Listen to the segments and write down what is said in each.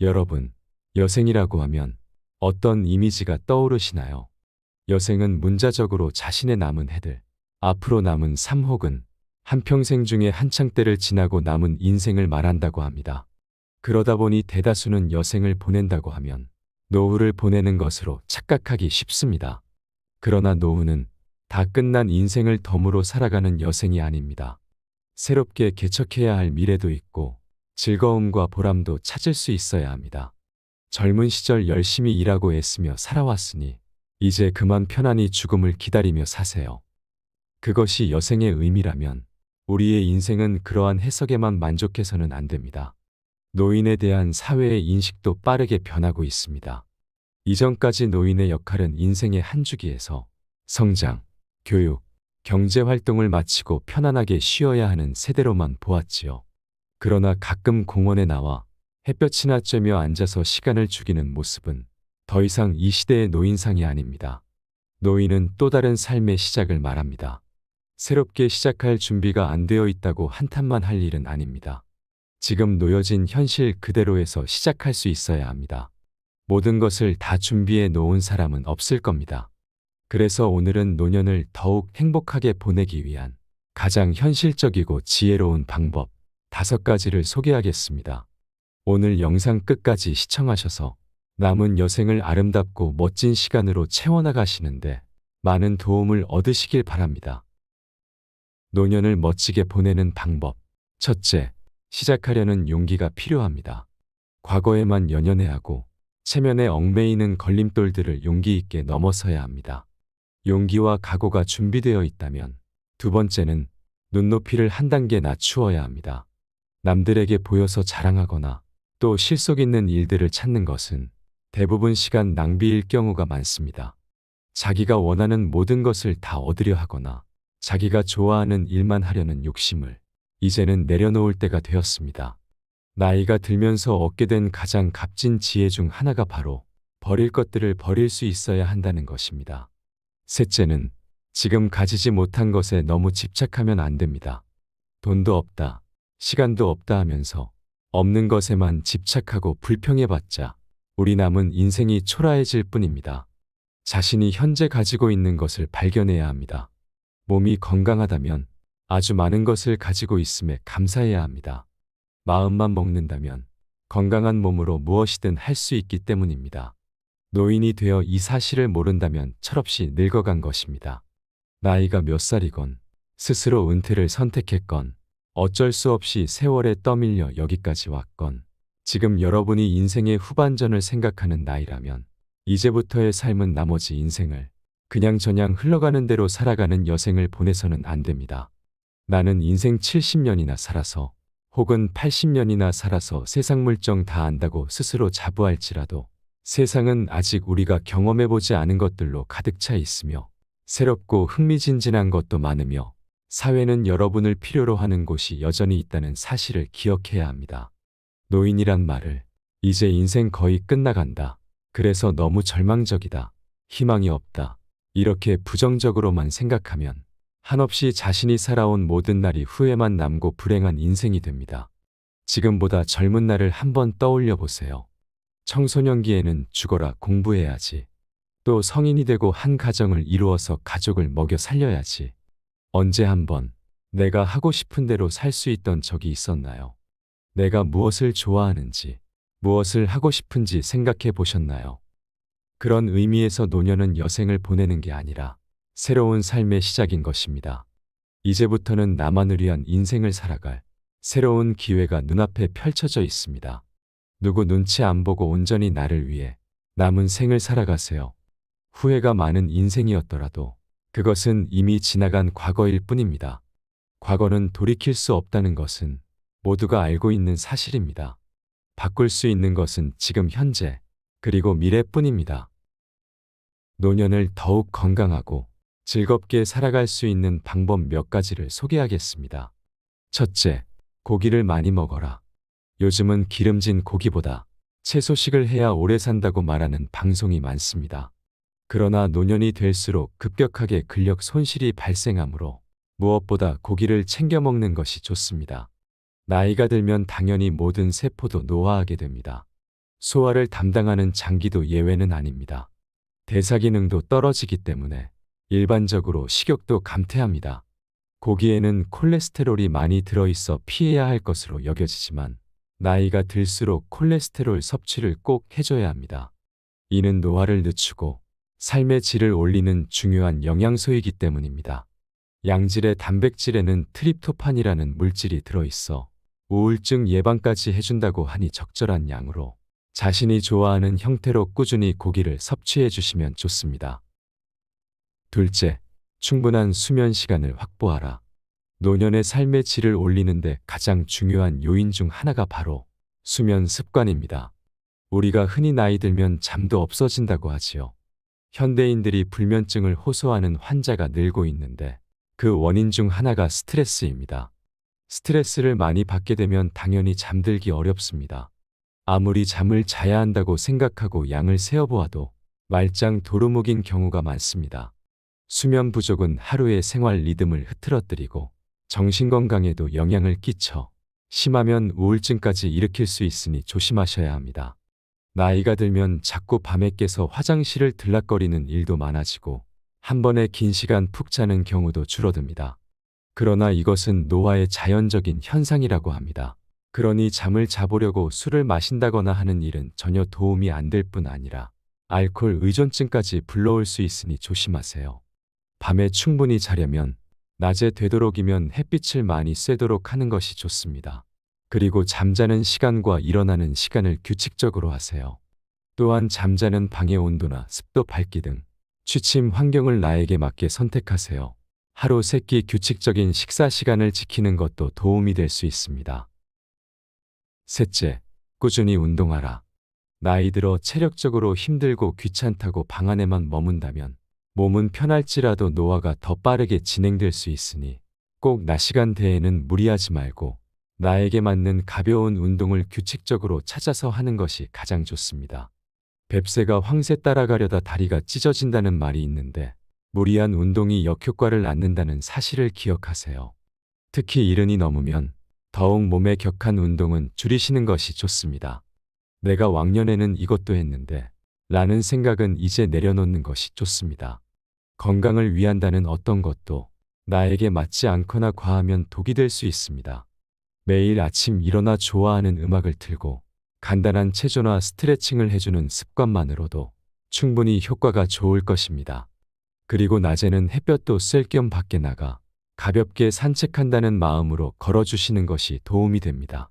여러분, 여생이라고 하면 어떤 이미지가 떠오르시나요? 여생은 문자적으로 자신의 남은 해들, 앞으로 남은 삶 혹은 한평생 중에 한창 때를 지나고 남은 인생을 말한다고 합니다. 그러다 보니 대다수는 여생을 보낸다고 하면 노후를 보내는 것으로 착각하기 쉽습니다. 그러나 노후는 다 끝난 인생을 덤으로 살아가는 여생이 아닙니다. 새롭게 개척해야 할 미래도 있고 즐거움과 보람도 찾을 수 있어야 합니다. 젊은 시절 열심히 일하고 애쓰며 살아왔으니 이제 그만 편안히 죽음을 기다리며 사세요. 그것이 여생의 의미라면 우리의 인생은 그러한 해석에만 만족해서는 안 됩니다. 노인에 대한 사회의 인식도 빠르게 변하고 있습니다. 이전까지 노인의 역할은 인생의 한 주기에서 성장, 교육, 경제 활동을 마치고 편안하게 쉬어야 하는 세대로만 보았지요. 그러나 가끔 공원에 나와 햇볕이나 쬐며 앉아서 시간을 죽이는 모습은 더 이상 이 시대의 노인상이 아닙니다. 노인은 또 다른 삶의 시작을 말합니다. 새롭게 시작할 준비가 안 되어 있다고 한탄만 할 일은 아닙니다. 지금 놓여진 현실 그대로에서 시작할 수 있어야 합니다. 모든 것을 다 준비해 놓은 사람은 없을 겁니다. 그래서 오늘은 노년을 더욱 행복하게 보내기 위한 가장 현실적이고 지혜로운 방법 5가지를 소개하겠습니다. 오늘 영상 끝까지 시청하셔서 남은 여생을 아름답고 멋진 시간으로 채워나가시는데 많은 도움을 얻으시길 바랍니다. 노년을 멋지게 보내는 방법. 첫째, 시작하려는 용기가 필요합니다. 과거에만 연연해하고 체면에 얽매이는 걸림돌들을 용기 있게 넘어서야 합니다. 용기와 각오가 준비되어 있다면 두 번째는 눈높이를 한 단계 낮추어야 합니다. 남들에게 보여서 자랑하거나 또 실속 있는 일들을 찾는 것은 대부분 시간 낭비일 경우가 많습니다. 자기가 원하는 모든 것을 다 얻으려 하거나 자기가 좋아하는 일만 하려는 욕심을 이제는 내려놓을 때가 되었습니다. 나이가 들면서 얻게 된 가장 값진 지혜 중 하나가 바로 버릴 것들을 버릴 수 있어야 한다는 것입니다. 셋째는 지금 가지지 못한 것에 너무 집착하면 안 됩니다. 돈도 없다, 시간도 없다 하면서 없는 것에만 집착하고 불평해봤자 우리 남은 인생이 초라해질 뿐입니다. 자신이 현재 가지고 있는 것을 발견해야 합니다. 몸이 건강하다면 아주 많은 것을 가지고 있음에 감사해야 합니다. 마음만 먹는다면 건강한 몸으로 무엇이든 할 수 있기 때문입니다. 노인이 되어 이 사실을 모른다면 철없이 늙어간 것입니다. 나이가 몇 살이건 스스로 은퇴를 선택했건 어쩔 수 없이 세월에 떠밀려 여기까지 왔건 지금 여러분이 인생의 후반전을 생각하는 나이라면 이제부터의 삶은 나머지 인생을 그냥저냥 흘러가는 대로 살아가는 여생을 보내서는 안 됩니다. 나는 인생 70년이나 살아서 혹은 80년이나 살아서 세상 물정 다 안다고 스스로 자부할지라도 세상은 아직 우리가 경험해보지 않은 것들로 가득 차 있으며 새롭고 흥미진진한 것도 많으며 사회는 여러분을 필요로 하는 곳이 여전히 있다는 사실을 기억해야 합니다. 노인이란 말을 이제 인생 거의 끝나간다. 그래서 너무 절망적이다. 희망이 없다. 이렇게 부정적으로만 생각하면 한없이 자신이 살아온 모든 날이 후회만 남고 불행한 인생이 됩니다. 지금보다 젊은 날을 한번 떠올려 보세요. 청소년기에는 죽어라 공부해야지. 또 성인이 되고 한 가정을 이루어서 가족을 먹여 살려야지. 언제 한번 내가 하고 싶은 대로 살 수 있던 적이 있었나요? 내가 무엇을 좋아하는지, 무엇을 하고 싶은지 생각해 보셨나요? 그런 의미에서 노년은 여생을 보내는 게 아니라 새로운 삶의 시작인 것입니다. 이제부터는 나만을 위한 인생을 살아갈 새로운 기회가 눈앞에 펼쳐져 있습니다. 누구 눈치 안 보고 온전히 나를 위해 남은 생을 살아가세요. 후회가 많은 인생이었더라도 그것은 이미 지나간 과거일 뿐입니다. 과거는 돌이킬 수 없다는 것은 모두가 알고 있는 사실입니다. 바꿀 수 있는 것은 지금 현재 그리고 미래뿐입니다. 노년을 더욱 건강하고 즐겁게 살아갈 수 있는 방법 몇 가지를 소개하겠습니다. 첫째, 고기를 많이 먹어라. 요즘은 기름진 고기보다 채소식을 해야 오래 산다고 말하는 방송이 많습니다. 그러나 노년이 될수록 급격하게 근력 손실이 발생하므로 무엇보다 고기를 챙겨 먹는 것이 좋습니다. 나이가 들면 당연히 모든 세포도 노화하게 됩니다. 소화를 담당하는 장기도 예외는 아닙니다. 대사 기능도 떨어지기 때문에 일반적으로 식욕도 감퇴합니다. 고기에는 콜레스테롤이 많이 들어있어 피해야 할 것으로 여겨지지만 나이가 들수록 콜레스테롤 섭취를 꼭 해줘야 합니다. 이는 노화를 늦추고 삶의 질을 올리는 중요한 영양소이기 때문입니다. 양질의 단백질에는 트립토판이라는 물질이 들어있어 우울증 예방까지 해준다고 하니 적절한 양으로 자신이 좋아하는 형태로 꾸준히 고기를 섭취해 주시면 좋습니다. 둘째, 충분한 수면 시간을 확보하라. 노년의 삶의 질을 올리는데 가장 중요한 요인 중 하나가 바로 수면 습관입니다. 우리가 흔히 나이 들면 잠도 없어진다고 하지요. 현대인들이 불면증을 호소하는 환자가 늘고 있는데 그 원인 중 하나가 스트레스입니다. 스트레스를 많이 받게 되면 당연히 잠들기 어렵습니다. 아무리 잠을 자야 한다고 생각하고 양을 세어보아도 말짱 도루묵인 경우가 많습니다. 수면 부족은 하루의 생활 리듬을 흐트러뜨리고 정신건강에도 영향을 끼쳐 심하면 우울증까지 일으킬 수 있으니 조심하셔야 합니다. 나이가 들면 자꾸 밤에 깨서 화장실을 들락거리는 일도 많아지고 한 번에 긴 시간 푹 자는 경우도 줄어듭니다. 그러나 이것은 노화의 자연적인 현상이라고 합니다. 그러니 잠을 자보려고 술을 마신다거나 하는 일은 전혀 도움이 안 될 뿐 아니라 알코올 의존증까지 불러올 수 있으니 조심하세요. 밤에 충분히 자려면 낮에 되도록이면 햇빛을 많이 쐬도록 하는 것이 좋습니다. 그리고 잠자는 시간과 일어나는 시간을 규칙적으로 하세요. 또한 잠자는 방의 온도나 습도, 밝기 등 취침 환경을 나에게 맞게 선택하세요. 하루 3끼 규칙적인 식사 시간을 지키는 것도 도움이 될 수 있습니다. 셋째, 꾸준히 운동하라. 나이 들어 체력적으로 힘들고 귀찮다고 방 안에만 머문다면 몸은 편할지라도 노화가 더 빠르게 진행될 수 있으니 꼭 낮 시간대에는 무리하지 말고 나에게 맞는 가벼운 운동을 규칙적으로 찾아서 하는 것이 가장 좋습니다. 뱁새가 황새 따라가려다 다리가 찢어진다는 말이 있는데 무리한 운동이 역효과를 낳는다는 사실을 기억하세요. 특히 70이 넘으면 더욱 몸에 격한 운동은 줄이시는 것이 좋습니다. 내가 왕년에는 이것도 했는데 라는 생각은 이제 내려놓는 것이 좋습니다. 건강을 위한다는 어떤 것도 나에게 맞지 않거나 과하면 독이 될 수 있습니다. 매일 아침 일어나 좋아하는 음악을 틀고 간단한 체조나 스트레칭을 해주는 습관만으로도 충분히 효과가 좋을 것입니다. 그리고 낮에는 햇볕도 쐴 겸 밖에 나가 가볍게 산책한다는 마음으로 걸어주시는 것이 도움이 됩니다.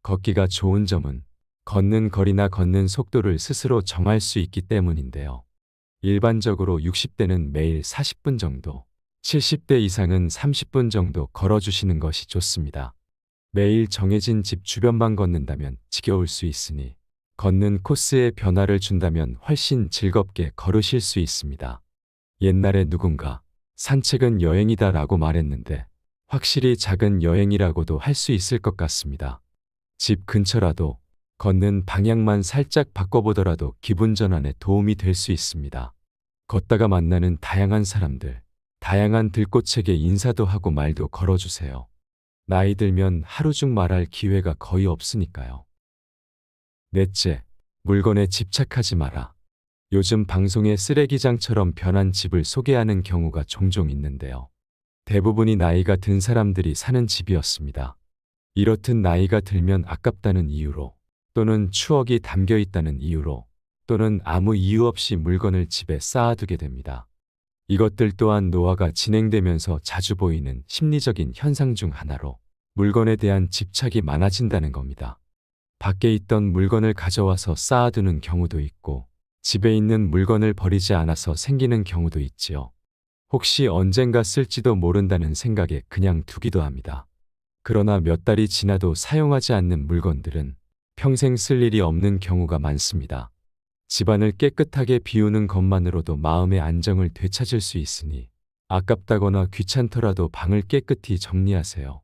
걷기가 좋은 점은 걷는 거리나 걷는 속도를 스스로 정할 수 있기 때문인데요. 일반적으로 60대는 매일 40분 정도, 70대 이상은 30분 정도 걸어주시는 것이 좋습니다. 매일 정해진 집 주변만 걷는다면 지겨울 수 있으니 걷는 코스에 변화를 준다면 훨씬 즐겁게 걸으실 수 있습니다. 옛날에 누군가 산책은 여행이다 라고 말했는데 확실히 작은 여행이라고도 할 수 있을 것 같습니다. 집 근처라도 걷는 방향만 살짝 바꿔보더라도 기분 전환에 도움이 될 수 있습니다. 걷다가 만나는 다양한 사람들, 다양한 들꽃에게 인사도 하고 말도 걸어주세요. 나이 들면 하루 중 말할 기회가 거의 없으니까요. 넷째, 물건에 집착하지 마라. 요즘 방송에 쓰레기장처럼 변한 집을 소개하는 경우가 종종 있는데요. 대부분이 나이가 든 사람들이 사는 집이었습니다. 이렇듯 나이가 들면 아깝다는 이유로 또는 추억이 담겨 있다는 이유로 또는 아무 이유 없이 물건을 집에 쌓아두게 됩니다. 이것들 또한 노화가 진행되면서 자주 보이는 심리적인 현상 중 하나로 물건에 대한 집착이 많아진다는 겁니다. 밖에 있던 물건을 가져와서 쌓아두는 경우도 있고 집에 있는 물건을 버리지 않아서 생기는 경우도 있지요. 혹시 언젠가 쓸지도 모른다는 생각에 그냥 두기도 합니다. 그러나 몇 달이 지나도 사용하지 않는 물건들은 평생 쓸 일이 없는 경우가 많습니다. 집안을 깨끗하게 비우는 것만으로도 마음의 안정을 되찾을 수 있으니 아깝다거나 귀찮더라도 방을 깨끗이 정리하세요.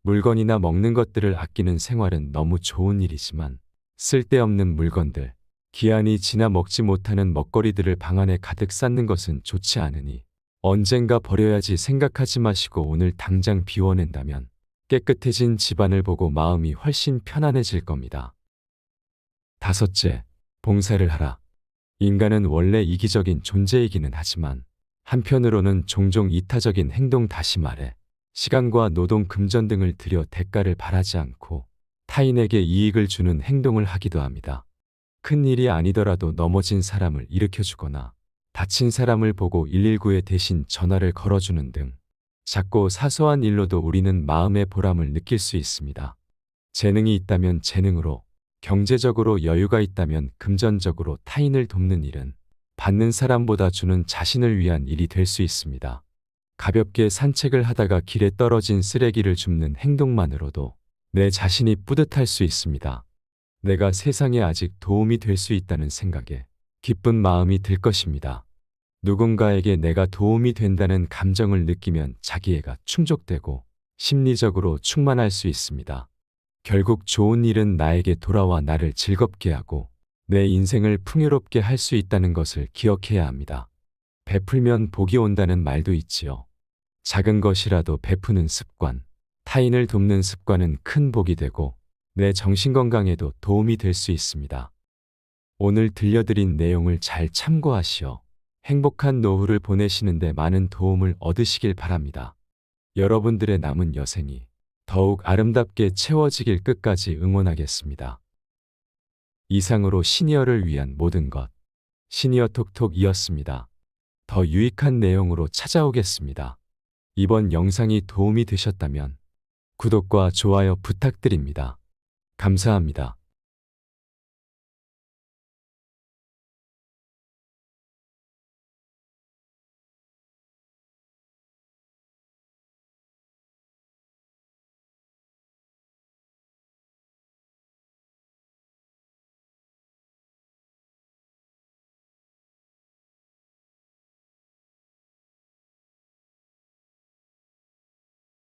물건이나 먹는 것들을 아끼는 생활은 너무 좋은 일이지만 쓸데없는 물건들, 기한이 지나 먹지 못하는 먹거리들을 방 안에 가득 쌓는 것은 좋지 않으니 언젠가 버려야지 생각하지 마시고 오늘 당장 비워낸다면 깨끗해진 집안을 보고 마음이 훨씬 편안해질 겁니다. 5째, 봉사를 하라. 인간은 원래 이기적인 존재이기는 하지만 한편으로는 종종 이타적인 행동, 다시 말해 시간과 노동, 금전 등을 들여 대가를 바라지 않고 타인에게 이익을 주는 행동을 하기도 합니다. 큰 일이 아니더라도 넘어진 사람을 일으켜주거나 다친 사람을 보고 119에 대신 전화를 걸어주는 등 작고 사소한 일로도 우리는 마음의 보람을 느낄 수 있습니다. 재능이 있다면 재능으로, 경제적으로 여유가 있다면 금전적으로 타인을 돕는 일은 받는 사람보다 주는 자신을 위한 일이 될 수 있습니다. 가볍게 산책을 하다가 길에 떨어진 쓰레기를 줍는 행동만으로도 내 자신이 뿌듯할 수 있습니다. 내가 세상에 아직 도움이 될 수 있다는 생각에 기쁜 마음이 들 것입니다. 누군가에게 내가 도움이 된다는 감정을 느끼면 자기애가 충족되고 심리적으로 충만할 수 있습니다. 결국 좋은 일은 나에게 돌아와 나를 즐겁게 하고 내 인생을 풍요롭게 할 수 있다는 것을 기억해야 합니다. 베풀면 복이 온다는 말도 있지요. 작은 것이라도 베푸는 습관, 타인을 돕는 습관은 큰 복이 되고 내 정신건강에도 도움이 될 수 있습니다. 오늘 들려드린 내용을 잘 참고하시어 행복한 노후를 보내시는데 많은 도움을 얻으시길 바랍니다. 여러분들의 남은 여생이 더욱 아름답게 채워지길 끝까지 응원하겠습니다. 이상으로 시니어를 위한 모든 것, 시니어톡톡이었습니다. 더 유익한 내용으로 찾아오겠습니다. 이번 영상이 도움이 되셨다면 구독과 좋아요 부탁드립니다. 감사합니다.